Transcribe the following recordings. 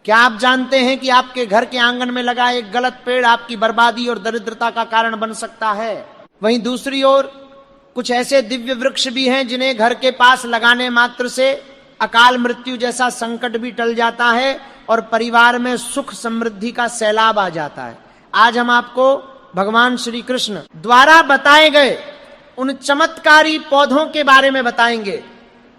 क्या आप जानते हैं कि आपके घर के आंगन में लगा एक गलत पेड़ आपकी बर्बादी और दरिद्रता का कारण बन सकता है? वहीं दूसरी ओर कुछ ऐसे दिव्य वृक्ष भी हैं जिन्हें घर के पास लगाने मात्र से अकाल मृत्यु जैसा संकट भी टल जाता है और परिवार में सुख समृद्धि का सैलाब आ जाता है। आज हम आपको भगवान श्री कृष्ण द्वारा बताए गए उन चमत्कारी पौधों के बारे में बताएंगे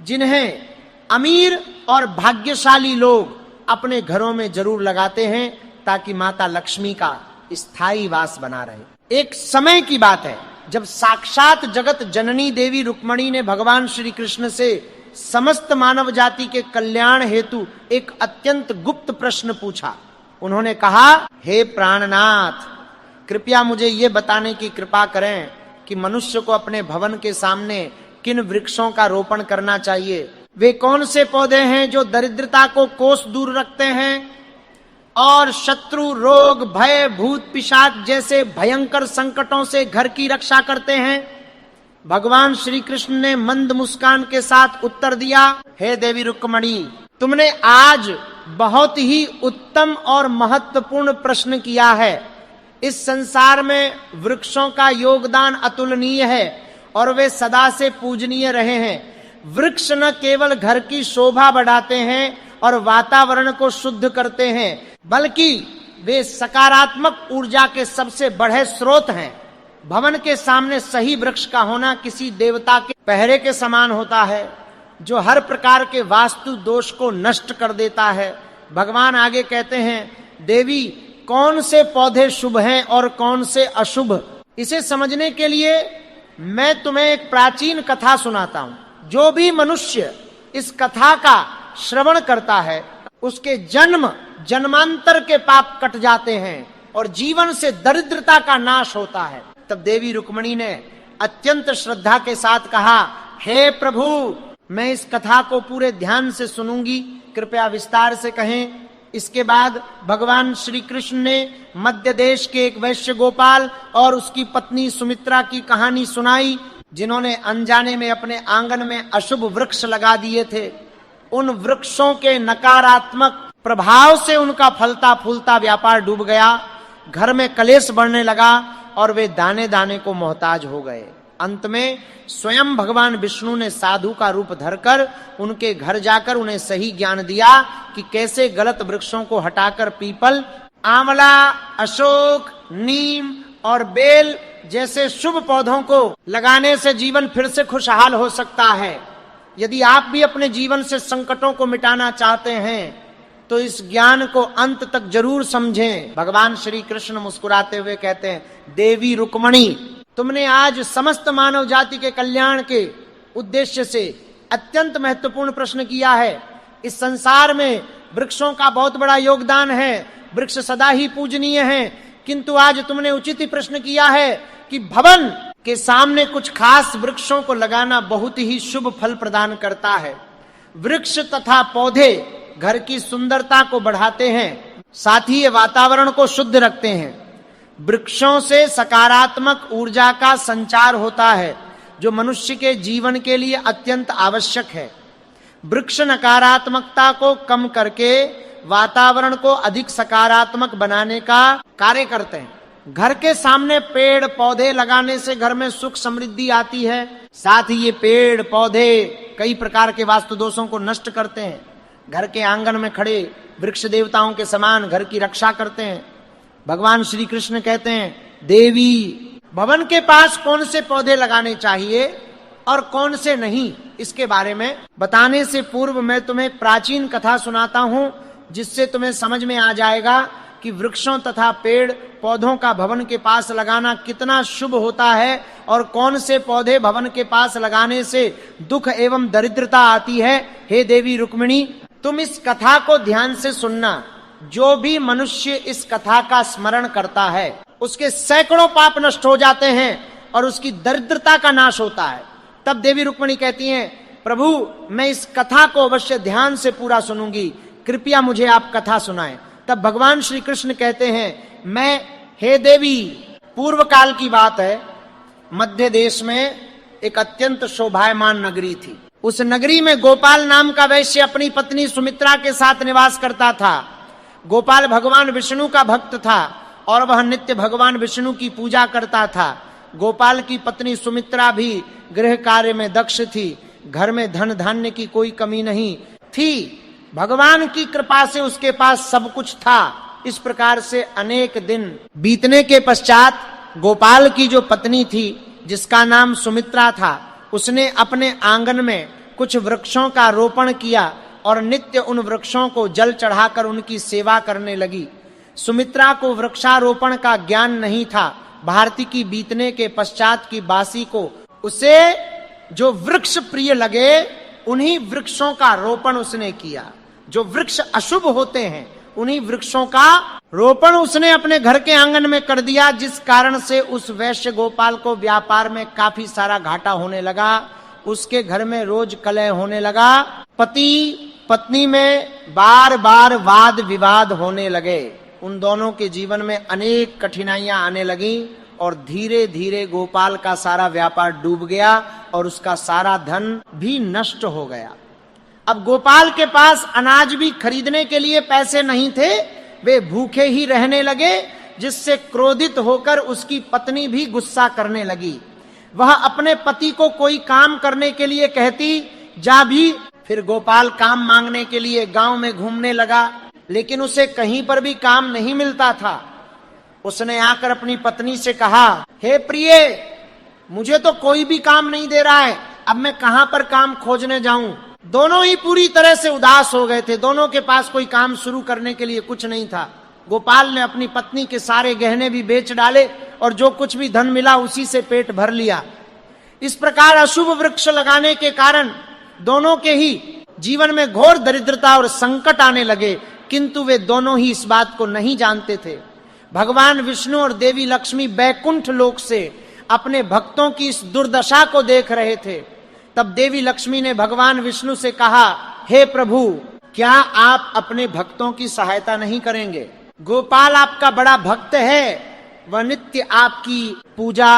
जिन्हें अमीर और भाग्यशाली लोग अपने घरों में जरूर लगाते हैं ताकि माता लक्ष्मी का स्थायी वास बना रहे। एक समय की बात है जब साक्षात जगत जननी देवी रुक्मणी ने भगवान श्री कृष्ण से समस्त मानव जाति के कल्याण हेतु एक अत्यंत गुप्त प्रश्न पूछा। उन्होंने कहा, हे प्राणनाथ, कृपया मुझे ये बताने की कृपा करें कि मनुष्य को अपने भवन के सामने किन वृक्षों का रोपण करना चाहिए। वे कौन से पौधे हैं जो दरिद्रता को कोस दूर रखते हैं और शत्रु, रोग, भय, भूत, पिशाच जैसे भयंकर संकटों से घर की रक्षा करते हैं। भगवान श्री कृष्ण ने मंद मुस्कान के साथ उत्तर दिया, हे देवी रुक्मणी, तुमने आज बहुत ही उत्तम और महत्वपूर्ण प्रश्न किया है। इस संसार में वृक्षों का योगदान अतुलनीय है और वे सदा से पूजनीय रहे हैं। वृक्ष न केवल घर की शोभा बढ़ाते हैं और वातावरण को शुद्ध करते हैं, बल्कि वे सकारात्मक ऊर्जा के सबसे बड़े स्रोत हैं। भवन के सामने सही वृक्ष का होना किसी देवता के पहरे के समान होता है जो हर प्रकार के वास्तु दोष को नष्ट कर देता है। भगवान आगे कहते हैं, देवी, कौन से पौधे शुभ हैं और कौन से अशुभ, इसे समझने के लिए मैं तुम्हें एक प्राचीन कथा सुनाता हूं। जो भी मनुष्य इस कथा का श्रवण करता है उसके जन्म जन्मांतर के पाप कट जाते हैं और जीवन से दरिद्रता का नाश होता है। तब देवी रुक्मणी ने अत्यंत श्रद्धा के साथ कहा, हे प्रभु, मैं इस कथा को पूरे ध्यान से सुनूंगी, कृपया विस्तार से कहें। इसके बाद भगवान श्री कृष्ण ने मध्य देश के एक वैश्य गोपाल और उसकी पत्नी सुमित्रा की कहानी सुनाई, जिन्होंने अनजाने में अपने आंगन में अशुभ वृक्ष लगा दिए थे। उन वृक्षों के नकारात्मक प्रभाव से उनका फलता फूलता व्यापार डूब गया, घर में कलेश बढ़ने लगा और वे दाने दाने को मोहताज हो गए। अंत में स्वयं भगवान विष्णु ने साधु का रूप धरकर उनके घर जाकर उन्हें सही ज्ञान दिया कि कैसे गलत वृक्षों को हटाकर पीपल, आंवला, अशोक, नीम और बेल जैसे शुभ पौधों को लगाने से जीवन फिर से खुशहाल हो सकता है। यदि आप भी अपने जीवन से संकटों को मिटाना चाहते हैं तो इस ज्ञान को अंत तक जरूर समझें। भगवान श्री कृष्ण मुस्कुराते हुए कहते हैं, देवी रुक्मणी, तुमने आज समस्त मानव जाति के कल्याण के उद्देश्य से अत्यंत महत्वपूर्ण प्रश्न किया है। इस संसार में वृक्षों का बहुत बड़ा योगदान है, वृक्ष सदा ही पूजनीय हैं, किंतु आज तुमने उचित ही प्रश्न किया है कि भवन के सामने कुछ खास वृक्षों को लगाना बहुत ही शुभ फल प्रदान करता है। वृक्ष तथा पौधे घर की सुंदरता को बढ़ाते हैं, साथ ही ये वातावरण को शुद्ध रखते हैं। वृक्षों से सकारात्मक ऊर्जा का संचार होता है जो मनुष्य के जीवन के लिए अत्यंत आवश्यक है। वृक्ष नकारात्मकता को कम करके वातावरण को अधिक सकारात्मक बनाने का कार्य करते हैं। घर के सामने पेड़ पौधे लगाने से घर में सुख समृद्धि आती है, साथ ही ये पेड़ पौधे कई प्रकार के वास्तु दोषों को नष्ट करते हैं। घर के आंगन में खड़े वृक्ष देवताओं के समान घर की रक्षा करते हैं। भगवान श्री कृष्ण कहते हैं, देवी, भवन के पास कौन से पौधे लगाने चाहिए और कौन से नहीं, इसके बारे में बताने से पूर्व मैं तुम्हें प्राचीन कथा सुनाता हूं, जिससे तुम्हें समझ में आ जाएगा कि वृक्षों तथा पेड़ पौधों का भवन के पास लगाना कितना शुभ होता है और कौन से पौधे भवन के पास लगाने से दुख एवं दरिद्रता आती है। हे देवी रुक्मिणी, तुम इस कथा को ध्यान से सुनना। जो भी मनुष्य इस कथा का स्मरण करता है उसके सैकड़ों पाप नष्ट हो जाते हैं और उसकी दरिद्रता का नाश होता है। तब देवी रुक्मिणी कहती हैं, प्रभु, मैं इस कथा को अवश्य ध्यान से पूरा सुनूंगी, कृपया मुझे आप कथा सुनाएं। तब भगवान श्री कृष्ण कहते हैं, हे देवी, पूर्व काल की बात है, मध्य देश में एक अत्यंत शोभायमान नगरी थी। उस नगरी में गोपाल नाम का वैश्य अपनी पत्नी सुमित्रा के साथ निवास करता था। गोपाल भगवान विष्णु का भक्त था और वह नित्य भगवान विष्णु की पूजा करता था। गोपाल की पत्नी सुमित्रा भी गृह कार्य में दक्ष थी, घर में धन धान्य की कोई कमी नहीं थी, भगवान की कृपा से उसके पास सब कुछ था। इस प्रकार से अनेक दिन बीतने के पश्चात गोपाल की जो पत्नी थी जिसका नाम सुमित्रा था, उसने अपने आंगन में कुछ वृक्षों का रोपण किया और नित्य उन वृक्षों को जल चढ़ाकर उनकी सेवा करने लगी। सुमित्रा को वृक्षारोपण का ज्ञान नहीं था। भारती की बीतने के पश्चात की बासी को उसे जो वृक्ष प्रिय लगे उन्हीं वृक्षों का रोपण उसने किया। जो वृक्ष अशुभ होते हैं उन्हीं वृक्षों का रोपण उसने अपने घर के आंगन में कर दिया, जिस कारण से उस वैश्य गोपाल को व्यापार में काफी सारा घाटा होने लगा। उसके घर में रोज कलह होने लगा, पति पत्नी में बार बार वाद विवाद होने लगे। उन दोनों के जीवन में अनेक कठिनाइयां आने लगी और धीरे धीरे गोपाल का सारा व्यापार डूब गया और उसका सारा धन भी नष्ट हो गया। अब गोपाल के पास अनाज भी खरीदने के लिए पैसे नहीं थे, वे भूखे ही रहने लगे, जिससे क्रोधित होकर उसकी पत्नी भी गुस्सा करने लगी। वह अपने पति को कोई काम करने के लिए कहती, जा भी। फिर गोपाल काम मांगने के लिए गांव में घूमने लगा, लेकिन उसे कहीं पर भी काम नहीं मिलता था। उसने आकर अपनी पत्नी से कहा, हे प्रिय, मुझे तो कोई भी काम नहीं दे रहा है, अब मैं कहां पर काम खोजने जाऊं। दोनों ही पूरी तरह से उदास हो गए थे, दोनों के पास कोई काम शुरू करने के लिए कुछ नहीं था। गोपाल ने अपनी पत्नी के सारे गहने भी बेच डाले और जो कुछ भी धन मिला उसी से पेट भर लिया। इस प्रकार अशुभ वृक्ष लगाने के कारण दोनों के ही जीवन में घोर दरिद्रता और संकट आने लगे, किंतु वे दोनों ही इस बात को नहीं जानते थे। भगवान विष्णु और देवी लक्ष्मी बैकुंठ लोक से अपने भक्तों की इस दुर्दशा को देख रहे थे। तब देवी लक्ष्मी ने भगवान विष्णु से कहा, हे प्रभु, क्या आप अपने भक्तों की सहायता नहीं करेंगे? गोपाल आपका बड़ा भक्त है, वह नित्य आपकी पूजा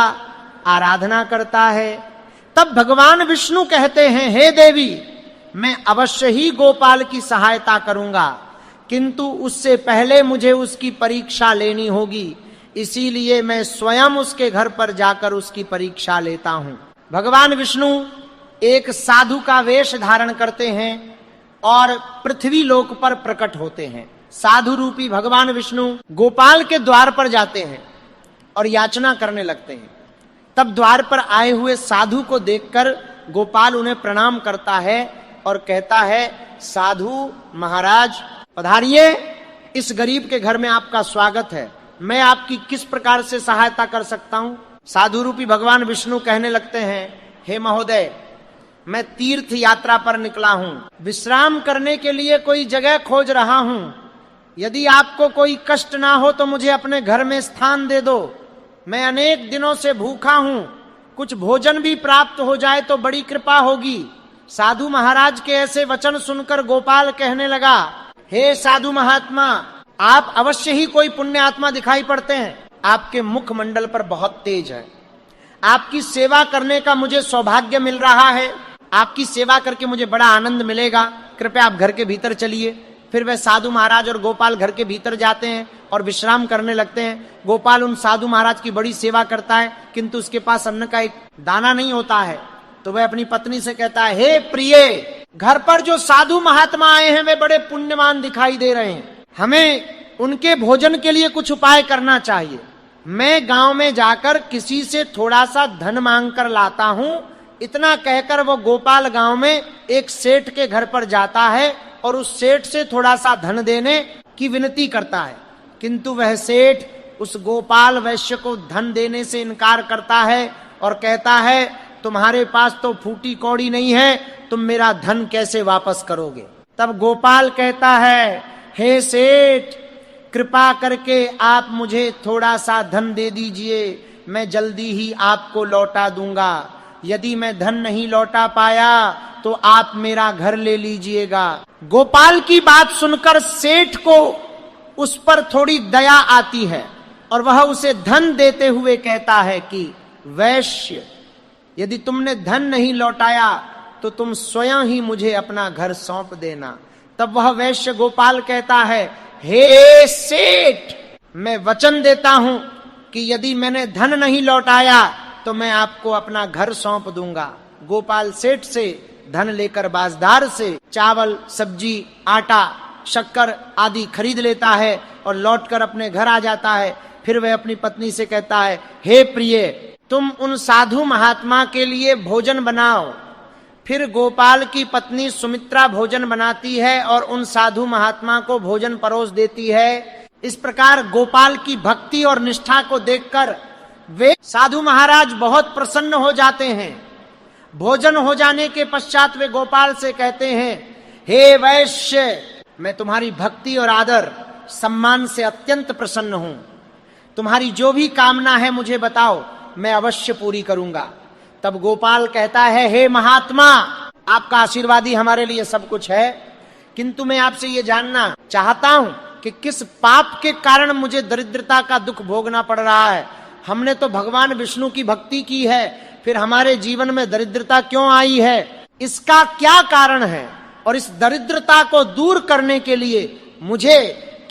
आराधना करता है। तब भगवान विष्णु कहते हैं, हे देवी, मैं अवश्य ही गोपाल की सहायता करूंगा, किंतु उससे पहले मुझे उसकी परीक्षा लेनी होगी, इसीलिए मैं स्वयं उसके घर पर जाकर उसकी परीक्षा लेता हूं। भगवान विष्णु एक साधु का वेश धारण करते हैं और पृथ्वी लोक पर प्रकट होते हैं। साधु रूपी भगवान विष्णु गोपाल के द्वार पर जाते हैं और याचना करने लगते हैं। तब द्वार पर आए हुए साधु को देखकर गोपाल उन्हें प्रणाम करता है और कहता है, साधु महाराज पधारिए, इस गरीब के घर में आपका स्वागत है, मैं आपकी किस प्रकार से सहायता कर सकता हूं? साधु रूपी भगवान विष्णु कहने लगते हैं, हे महोदय, मैं तीर्थ यात्रा पर निकला हूं, विश्राम करने के लिए कोई जगह खोज रहा हूं। यदि आपको कोई कष्ट ना हो तो मुझे अपने घर में स्थान दे दो, मैं अनेक दिनों से भूखा हूं, कुछ भोजन भी प्राप्त हो जाए तो बड़ी कृपा होगी। साधु महाराज के ऐसे वचन सुनकर गोपाल कहने लगा, हे साधु महात्मा, आप अवश्य ही कोई पुण्य आत्मा दिखाई पड़ते हैं, आपके मुख मंडल पर बहुत तेज है, आपकी सेवा करने का मुझे सौभाग्य मिल रहा है, आपकी सेवा करके मुझे बड़ा आनंद मिलेगा, कृपया आप घर के भीतर चलिए। फिर वह साधु महाराज और गोपाल घर के भीतर जाते हैं और विश्राम करने लगते हैं। गोपाल उन साधु महाराज की बड़ी सेवा करता है, किंतु उसके पास अन्न का एक दाना नहीं होता है। तो वह अपनी पत्नी से कहता है, हे प्रिय, घर पर जो साधु महात्मा आए हैं वे बड़े पुण्यवान दिखाई दे रहे हैं, हमें उनके भोजन के लिए कुछ उपाय करना चाहिए। मैं गांव में जाकर किसी से थोड़ा सा धन मांग कर लाता हूं। इतना कहकर वो गोपाल गांव में एक सेठ के घर पर जाता है और उस सेठ से थोड़ा सा धन देने की विनती करता है, किंतु वह सेठ उस गोपाल वैश्य को धन देने से इनकार करता है और कहता है, तुम्हारे पास तो फूटी कौड़ी नहीं है, तुम मेरा धन कैसे वापस करोगे? तब गोपाल कहता है, हे सेठ, कृपा करके आप मुझे थोड़ा सा धन दे दीजिए, मैं जल्दी ही आपको लौटा दूंगा। यदि मैं धन नहीं लौटा पाया तो आप मेरा घर ले लीजिएगा। गोपाल की बात सुनकर सेठ को उस पर थोड़ी दया आती है और वह उसे धन देते हुए कहता है कि वैश्य, यदि तुमने धन नहीं लौटाया तो तुम स्वयं ही मुझे अपना घर सौंप देना। तब वह वैश्य गोपाल कहता है, हे सेठ, मैं वचन देता हूं कि यदि मैंने धन नहीं लौटाया तो मैं आपको अपना घर सौंप दूंगा। गोपाल सेठ से धन लेकर बाजदार से चावल, सब्जी, आटा, शक्कर आदि खरीद लेता है और लौटकर अपने घर आ जाता है। फिर वह अपनी पत्नी से कहता है, हे प्रिय, तुम उन साधु महात्मा के लिए भोजन बनाओ। फिर गोपाल की पत्नी सुमित्रा भोजन बनाती है और उन साधु महात्मा को भोजन परोस देती है। इस प्रकार गोपाल की भक्ति और निष्ठा को देखकर वे साधु महाराज बहुत प्रसन्न हो जाते हैं। भोजन हो जाने के पश्चात वे गोपाल से कहते हैं, हे वैश्य, मैं तुम्हारी भक्ति और आदर सम्मान से अत्यंत प्रसन्न हूं। तुम्हारी जो भी कामना है मुझे बताओ, मैं अवश्य पूरी करूंगा। तब गोपाल कहता है, हे महात्मा, आपका आशीर्वाद ही हमारे लिए सब कुछ है, किंतु मैं आपसे ये जानना चाहता हूं कि किस पाप के कारण मुझे दरिद्रता का दुख भोगना पड़ रहा है। हमने तो भगवान विष्णु की भक्ति की है, फिर हमारे जीवन में दरिद्रता क्यों आई है, इसका क्या कारण है, और इस दरिद्रता को दूर करने के लिए मुझे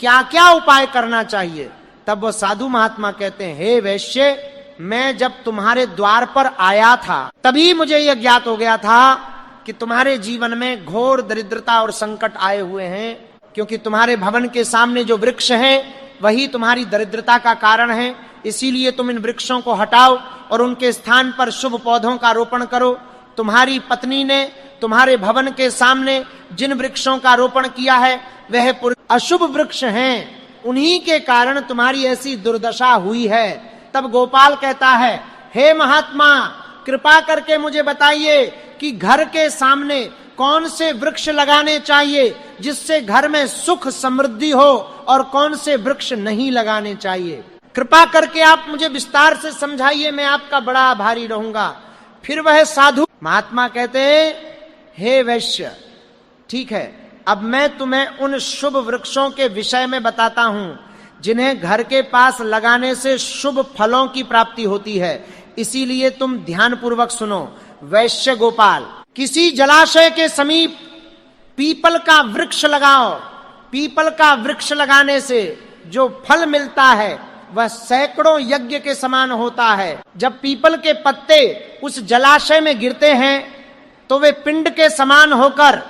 क्या क्या उपाय करना चाहिए। तब वो साधु महात्मा कहते हैं, हे वैश्य, मैं जब तुम्हारे द्वार पर आया था तभी मुझे यह ज्ञात हो गया था कि तुम्हारे जीवन में घोर दरिद्रता और संकट आए हुए हैं, क्योंकि तुम्हारे भवन के सामने जो वृक्ष हैं वही तुम्हारी दरिद्रता का कारण है। इसीलिए तुम इन वृक्षों को हटाओ और उनके स्थान पर शुभ पौधों का रोपण करो। तुम्हारी पत्नी ने तुम्हारे भवन के सामने जिन वृक्षों का रोपण किया है वह अशुभ वृक्ष हैं, उन्हीं के कारण तुम्हारी ऐसी दुर्दशा हुई है। तब गोपाल कहता है, हे महात्मा, कृपा करके मुझे बताइए कि घर के सामने कौन से वृक्ष लगाने चाहिए जिससे घर में सुख समृद्धि हो और कौन से वृक्ष नहीं लगाने चाहिए। कृपा करके आप मुझे विस्तार से समझाइए, मैं आपका बड़ा आभारी रहूंगा। फिर वह साधु महात्मा कहते हैं, हे वैश्य, ठीक है, अब मैं तुम्हें उन शुभ वृक्षों के विषय में बताता हूं जिन्हें घर के पास लगाने से शुभ फलों की प्राप्ति होती है। इसीलिए तुम ध्यान पूर्वक सुनो। वैश्य गोपाल, किसी जलाशय के समीप पीपल का वृक्ष लगाओ। पीपल का वृक्ष लगाने से जो फल मिलता है वह सैकड़ों यज्ञ के समान होता है। जब पीपल के पत्ते उस जलाशय में गिरते हैं तो वे पिंड के समान होकर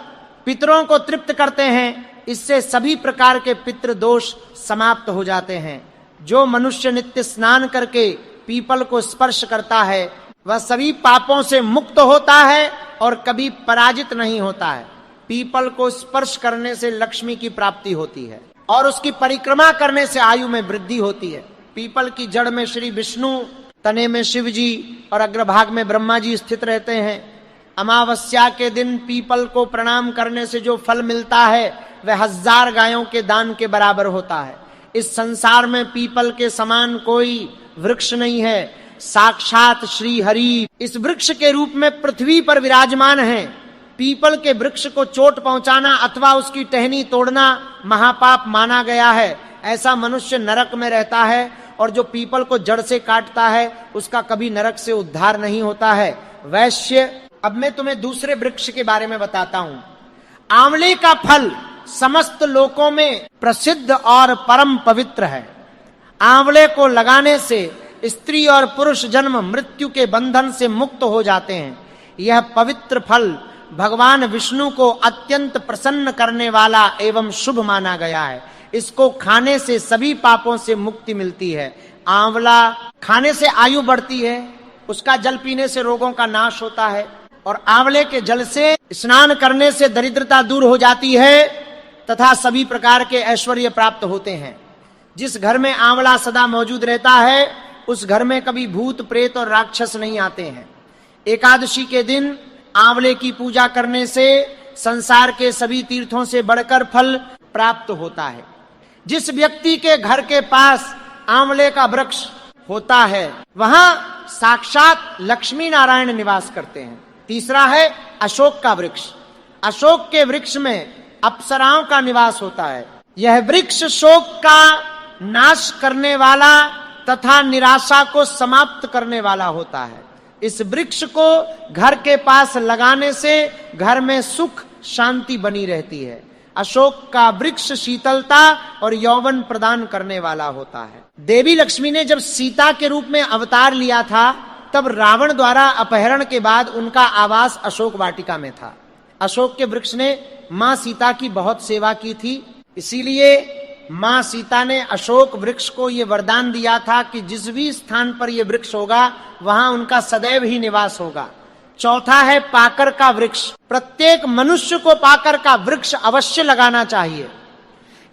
पितरों को तृप्त करते हैं। इससे सभी प्रकार के पितृ दोष समाप्त हो जाते हैं। जो मनुष्य नित्य स्नान करके पीपल को स्पर्श करता है वह सभी पापों से मुक्त होता है और कभी पराजित नहीं होता है। पीपल को स्पर्श करने से लक्ष्मी की प्राप्ति होती है और उसकी परिक्रमा करने से आयु में वृद्धि होती है। पीपल की जड़ में श्री विष्णु, तने में शिव जी और अग्रभाग में ब्रह्मा जी स्थित रहते हैं। अमावस्या के दिन पीपल को प्रणाम करने से जो फल मिलता है वह 1000 गायों के दान के बराबर होता है। इस संसार में पीपल के समान कोई वृक्ष नहीं है। साक्षात श्री हरि इस वृक्ष के रूप में पृथ्वी पर विराजमान है। पीपल के वृक्ष को चोट पहुंचाना अथवा उसकी टहनी तोड़ना महापाप माना गया है। ऐसा मनुष्य नरक में रहता है और जो पीपल को जड़ से काटता है उसका कभी नरक से उद्धार नहीं होता है। वैश्य, अब मैं तुम्हें दूसरे वृक्ष के बारे में बताता हूं। आंवले का फल समस्त लोकों में प्रसिद्ध और परम पवित्र है। आंवले को लगाने से स्त्री और पुरुष जन्म मृत्यु के बंधन से मुक्त हो जाते हैं। यह पवित्र फल भगवान विष्णु को अत्यंत प्रसन्न करने वाला एवं शुभ माना गया है। इसको खाने से सभी पापों से मुक्ति मिलती है। आंवला खाने से आयु बढ़ती है, उसका जल पीने से रोगों का नाश होता है और आंवले के जल से स्नान करने से दरिद्रता दूर हो जाती है तथा सभी प्रकार के ऐश्वर्य प्राप्त होते हैं। जिस घर में आंवला सदा मौजूद रहता है उस घर में कभी भूत प्रेत और राक्षस नहीं आते हैं। एकादशी के दिन आंवले की पूजा करने से संसार के सभी तीर्थों से बढ़कर फल प्राप्त होता है। जिस व्यक्ति के घर के पास आंवले का वृक्ष होता है वहां साक्षात लक्ष्मी नारायण निवास करते हैं। तीसरा है अशोक का वृक्ष। अशोक के वृक्ष में अप्सराओं का निवास होता है। यह वृक्ष शोक का नाश करने वाला तथा निराशा को समाप्त करने वाला होता है। इस वृक्ष को घर के पास लगाने से घर में सुख शांति बनी रहती है। अशोक का वृक्ष शीतलता और यौवन प्रदान करने वाला होता है। देवी लक्ष्मी ने जब सीता के रूप में अवतार लिया था, तब रावण द्वारा अपहरण के बाद उनका आवास अशोक वाटिका में था। अशोक के वृक्ष ने मां सीता की बहुत सेवा की थी, इसीलिए मां सीता ने अशोक वृक्ष को यह वरदान दिया था कि जिस भी स्थान पर यह वृक्ष होगा वहां उनका सदैव ही निवास होगा। चौथा है पाकर का वृक्ष। प्रत्येक मनुष्य को पाकर का वृक्ष अवश्य लगाना चाहिए।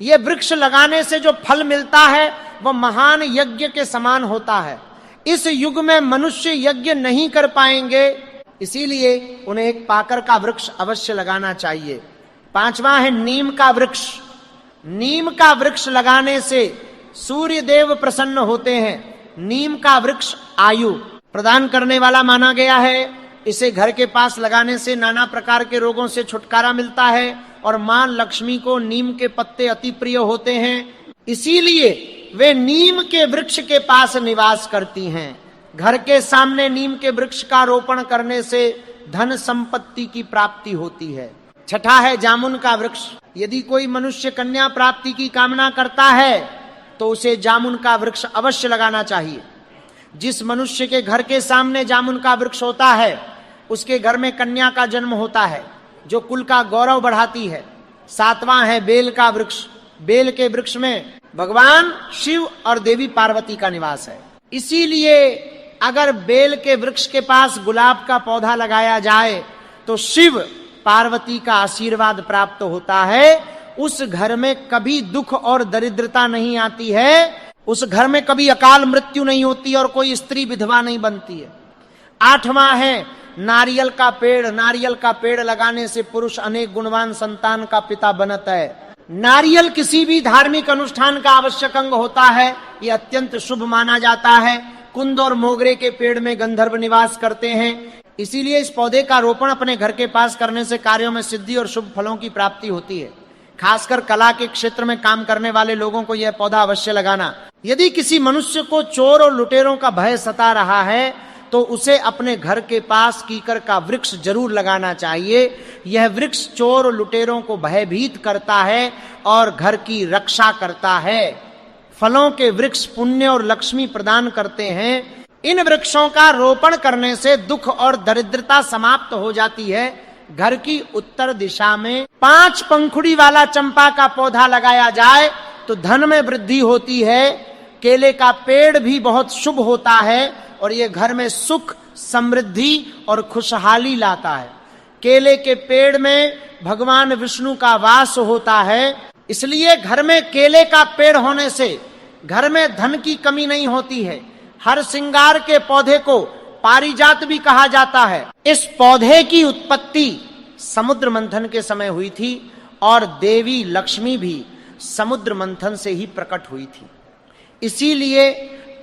यह वृक्ष लगाने से जो फल मिलता है वह महान यज्ञ के समान होता है। इस युग में मनुष्य यज्ञ नहीं कर पाएंगे, इसीलिए उन्हें एक पाकर का वृक्ष अवश्य लगाना चाहिए। पांचवा है नीम का वृक्ष। नीम का वृक्ष लगाने से सूर्य देव प्रसन्न होते हैं। नीम का वृक्ष आयु प्रदान करने वाला माना गया है। इसे घर के पास लगाने से नाना प्रकार के रोगों से छुटकारा मिलता है और मां लक्ष्मी को नीम के पत्ते अति प्रिय होते हैं, इसीलिए वे नीम के वृक्ष के पास निवास करती हैं। घर के सामने नीम के वृक्ष का रोपण करने से धन संपत्ति की प्राप्ति होती है। छठा है जामुन का वृक्ष। यदि कोई मनुष्य कन्या प्राप्ति की कामना करता है तो उसे जामुन का वृक्ष अवश्य लगाना चाहिए। जिस मनुष्य के घर के सामने जामुन का वृक्ष होता है उसके घर में कन्या का जन्म होता है, जो कुल का गौरव बढ़ाती है। सातवां है बेल का वृक्ष। बेल के वृक्ष में भगवान शिव और देवी पार्वती का निवास है, इसीलिए अगर बेल के वृक्ष के पास गुलाब का पौधा लगाया जाए तो शिव पार्वती का आशीर्वाद प्राप्त होता है। उस घर में कभी दुख और दरिद्रता नहीं आती है, उस घर में कभी अकाल मृत्यु नहीं होती और कोई स्त्री विधवा नहीं बनती है। आठवां है नारियल का पेड़। नारियल का पेड़ लगाने से पुरुष अनेक गुणवान संतान का पिता बनता है। नारियल किसी भी धार्मिक अनुष्ठान का आवश्यक अंग होता है, यह अत्यंत शुभ माना जाता है। कुंद और मोगरे के पेड़ में गंधर्व निवास करते हैं, इसीलिए इस पौधे का रोपण अपने घर के पास करने से कार्यों में सिद्धि और शुभ फलों की प्राप्ति होती है। खासकर कला के क्षेत्र में काम करने वाले लोगों को यह पौधा अवश्य लगाना। यदि किसी मनुष्य को चोर और लुटेरों का भय सता रहा है तो उसे अपने घर के पास कीकर का वृक्ष जरूर लगाना चाहिए। यह वृक्ष चोर और लुटेरों को भयभीत करता है और घर की रक्षा करता है। फलों के वृक्ष पुण्य और लक्ष्मी प्रदान करते हैं। इन वृक्षों का रोपण करने से दुख और दरिद्रता समाप्त हो जाती है। घर की उत्तर दिशा में 5 पंखुड़ी वाला चंपा का पौधा लगाया जाए तो धन में वृद्धि होती है। केले का पेड़ भी बहुत शुभ होता है और ये घर में सुख, समृद्धि और खुशहाली लाता है। केले के पेड़ में भगवान विष्णु का वास होता है, इसलिए घर में केले का पेड़ होने से घर में धन की कमी नहीं होती है। हर श्रृंगार के पौधे को पारिजात भी कहा जाता है। इस पौधे की उत्पत्ति समुद्र मंथन के समय हुई थी और देवी लक्ष्मी भी समुद्र मंथन से ही प्रकट हुई थी, इसीलिए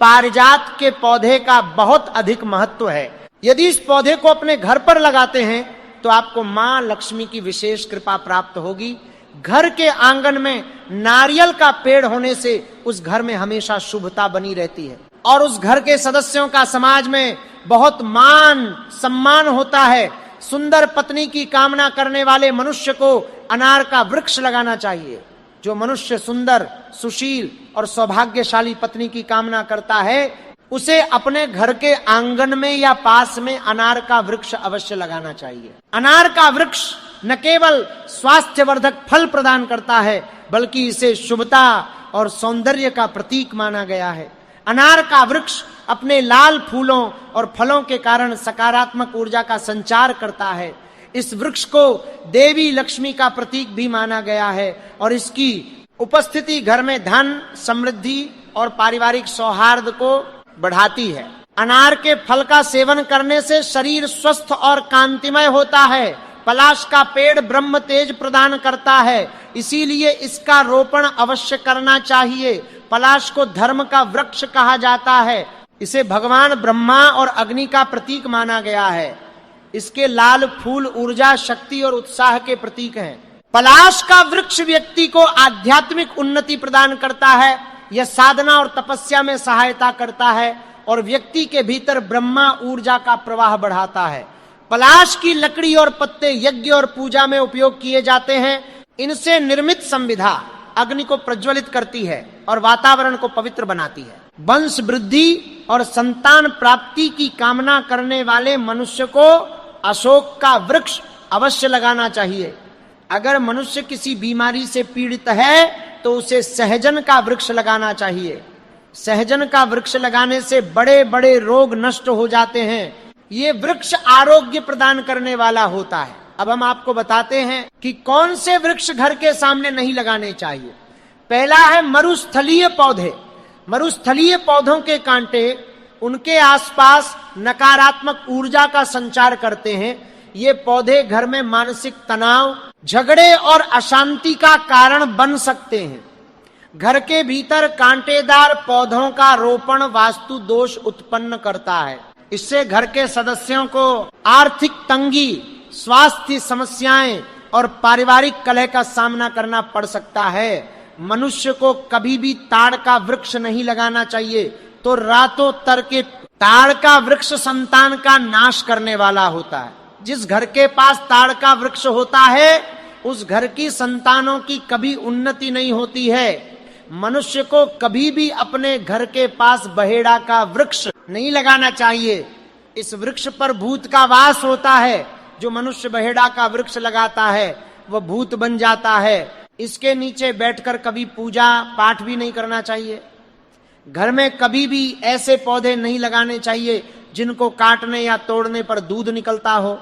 पारिजात के पौधे का बहुत अधिक महत्व है। यदि इस पौधे को अपने घर पर लगाते हैं तो आपको मां लक्ष्मी की विशेष कृपा प्राप्त होगी। घर के आंगन में नारियल का पेड़ होने से उस घर में हमेशा शुभता बनी रहती है और उस घर के सदस्यों का समाज में बहुत मान सम्मान होता है। सुंदर पत्नी की कामना करने वाले मनुष्य को अनार का वृक्ष लगाना चाहिए। जो मनुष्य सुंदर, सुशील और सौभाग्यशाली पत्नी की कामना करता है उसे अपने घर के आंगन में या पास में अनार का वृक्ष अवश्य लगाना चाहिए। अनार का वृक्ष न केवल स्वास्थ्यवर्धक फल प्रदान करता है बल्कि इसे शुभता और सौंदर्य का प्रतीक माना गया है। अनार का वृक्ष अपने लाल फूलों और फलों के कारण सकारात्मक ऊर्जा का संचार करता है। इस वृक्ष को देवी लक्ष्मी का प्रतीक भी माना गया है और इसकी उपस्थिति घर में धन, समृद्धि और पारिवारिक सौहार्द को बढ़ाती है। अनार के फल का सेवन करने से शरीर स्वस्थ और कांतिमय होता है। पलाश का पेड़ ब्रह्म तेज प्रदान करता है, इसीलिए इसका रोपण अवश्य करना चाहिए। पलाश को धर्म का वृक्ष कहा जाता है। इसे भगवान ब्रह्मा और अग्नि का प्रतीक माना गया है। इसके लाल फूल ऊर्जा, शक्ति और उत्साह के प्रतीक हैं। पलाश का वृक्ष व्यक्ति को आध्यात्मिक उन्नति प्रदान करता है। यह साधना और तपस्या में सहायता करता है और व्यक्ति के भीतर ब्रह्मा ऊर्जा का प्रवाह बढ़ाता है। पलाश की लकड़ी और पत्ते यज्ञ और पूजा में उपयोग किए जाते हैं। इनसे निर्मित संविधा अग्नि को प्रज्वलित करती है और वातावरण को पवित्र बनाती है। वंश वृद्धि और संतान प्राप्ति की कामना करने वाले मनुष्य को अशोक का वृक्ष अवश्य लगाना चाहिए। अगर मनुष्य किसी बीमारी से पीड़ित है तो उसे सहजन का वृक्ष लगाना चाहिए। सहजन का वृक्ष लगाने से बड़े बड़े रोग नष्ट हो जाते हैं। ये वृक्ष आरोग्य प्रदान करने वाला होता है। अब हम आपको बताते हैं कि कौन से वृक्ष घर के सामने नहीं लगाने चाहिए। पहला है मरुस्थलीय पौधे। मरुस्थलीय पौधों के कांटे उनके आसपास नकारात्मक ऊर्जा का संचार करते हैं। ये पौधे घर में मानसिक तनाव, झगड़े और अशांति का कारण बन सकते हैं। घर के भीतर कांटेदार पौधों का रोपण वास्तु दोष उत्पन्न करता है। इससे घर के सदस्यों को आर्थिक तंगी, स्वास्थ्य समस्याएं और पारिवारिक कलह का सामना करना पड़ सकता है। मनुष्य को कभी भी ताड़ का वृक्ष नहीं लगाना चाहिए, तो रातों तरके ताड़ का वृक्ष संतान का नाश करने वाला होता है। जिस घर के पास ताड़ का वृक्ष होता है उस घर की संतानों की कभी उन्नति नहीं होती है। मनुष्य को कभी भी अपने घर के पास बहेड़ा का वृक्ष नहीं लगाना चाहिए। इस वृक्ष पर भूत का वास होता है। जो मनुष्य बहेड़ा का वृक्ष लगाता है वह भूत बन जाता है। इसके नीचे बैठकर कभी पूजा पाठ भी नहीं करना चाहिए। घर में कभी भी ऐसे पौधे नहीं लगाने चाहिए जिनको काटने या तोड़ने पर दूध निकलता हो।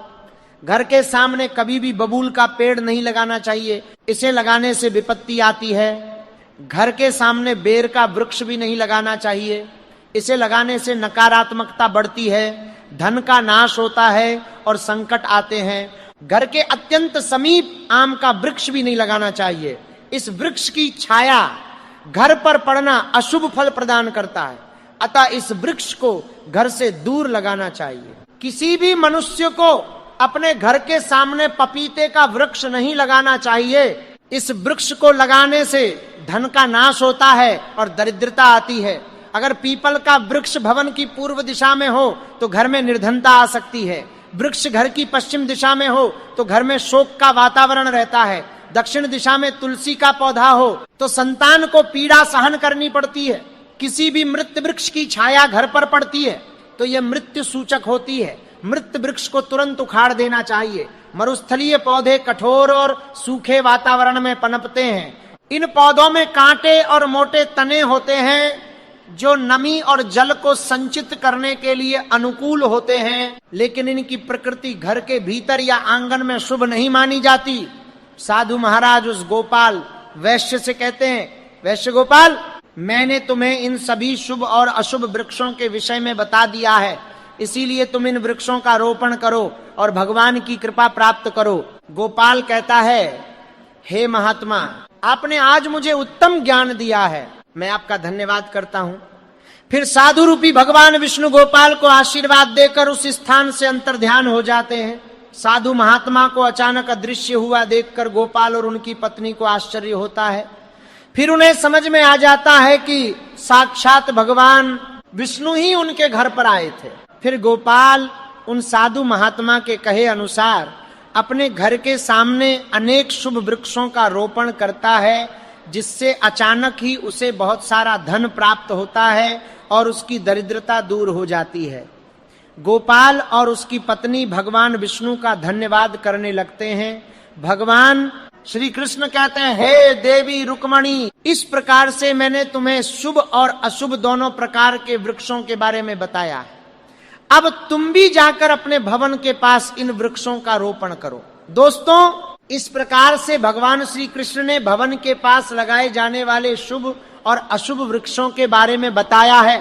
घर के सामने कभी भी बबूल का पेड़ नहीं लगाना चाहिए, इसे लगाने से विपत्ति आती है। घर के सामने बेर का वृक्ष भी नहीं लगाना चाहिए, इसे लगाने से नकारात्मकता बढ़ती है, धन का नाश होता है और संकट आते हैं। घर के अत्यंत समीप आम का वृक्ष भी नहीं लगाना चाहिए। इस वृक्ष की छाया घर पर पड़ना अशुभ फल प्रदान करता है, अतः इस वृक्ष को घर से दूर लगाना चाहिए। किसी भी मनुष्य को अपने घर के सामने पपीते का वृक्ष नहीं लगाना चाहिए। इस वृक्ष को लगाने से धन का नाश होता है और दरिद्रता आती है। अगर पीपल का वृक्ष भवन की पूर्व दिशा में हो तो घर में निर्धनता आ सकती है। वृक्ष घर की पश्चिम दिशा में हो तो घर में शोक का वातावरण रहता है। दक्षिण दिशा में तुलसी का पौधा हो तो संतान को पीड़ा सहन करनी पड़ती है। किसी भी मृत वृक्ष की छाया घर पर पड़ती है तो यह मृत्यु सूचक होती है। मृत वृक्ष को तुरंत उखाड़ देना चाहिए। मरुस्थलीय पौधे कठोर और सूखे वातावरण में पनपते हैं। इन पौधों में कांटे और मोटे तने होते हैं जो नमी और जल को संचित करने के लिए अनुकूल होते हैं, लेकिन इनकी प्रकृति घर के भीतर या आंगन में शुभ नहीं मानी जाती। साधु महाराज उस गोपाल वैश्य से कहते हैं, वैश्य गोपाल, मैंने तुम्हें इन सभी शुभ और अशुभ वृक्षों के विषय में बता दिया है, इसीलिए तुम इन वृक्षों का रोपण करो और भगवान की कृपा प्राप्त करो। गोपाल कहता है, हे महात्मा, आपने आज मुझे उत्तम ज्ञान दिया है, मैं आपका धन्यवाद करता हूँ। फिर साधु रूपी भगवान विष्णु गोपाल को आशीर्वाद देकर उस स्थान से अंतर्ध्यान हो जाते हैं। साधु महात्मा को अचानक अदृश्य हुआ देखकर गोपाल और उनकी पत्नी को आश्चर्य होता है। फिर उन्हें समझ में आ जाता है कि साक्षात भगवान विष्णु ही उनके घर पर आए थे। फिर गोपाल उन साधु महात्मा के कहे अनुसार अपने घर के सामने अनेक शुभ वृक्षों का रोपण करता है, जिससे अचानक ही उसे बहुत सारा धन प्राप्त होता है और उसकी दरिद्रता दूर हो जाती है। गोपाल और उसकी पत्नी भगवान विष्णु का धन्यवाद करने लगते हैं। भगवान श्री कृष्ण कहते हैं, हे देवी रुक्मणी, इस प्रकार से मैंने तुम्हें शुभ और अशुभ दोनों प्रकार के वृक्षों के बारे में बताया है। अब तुम भी जाकर अपने भवन के पास इन वृक्षों का रोपण करो। दोस्तों, इस प्रकार से भगवान श्री कृष्ण ने भवन के पास लगाए जाने वाले शुभ और अशुभ वृक्षों के बारे में बताया है।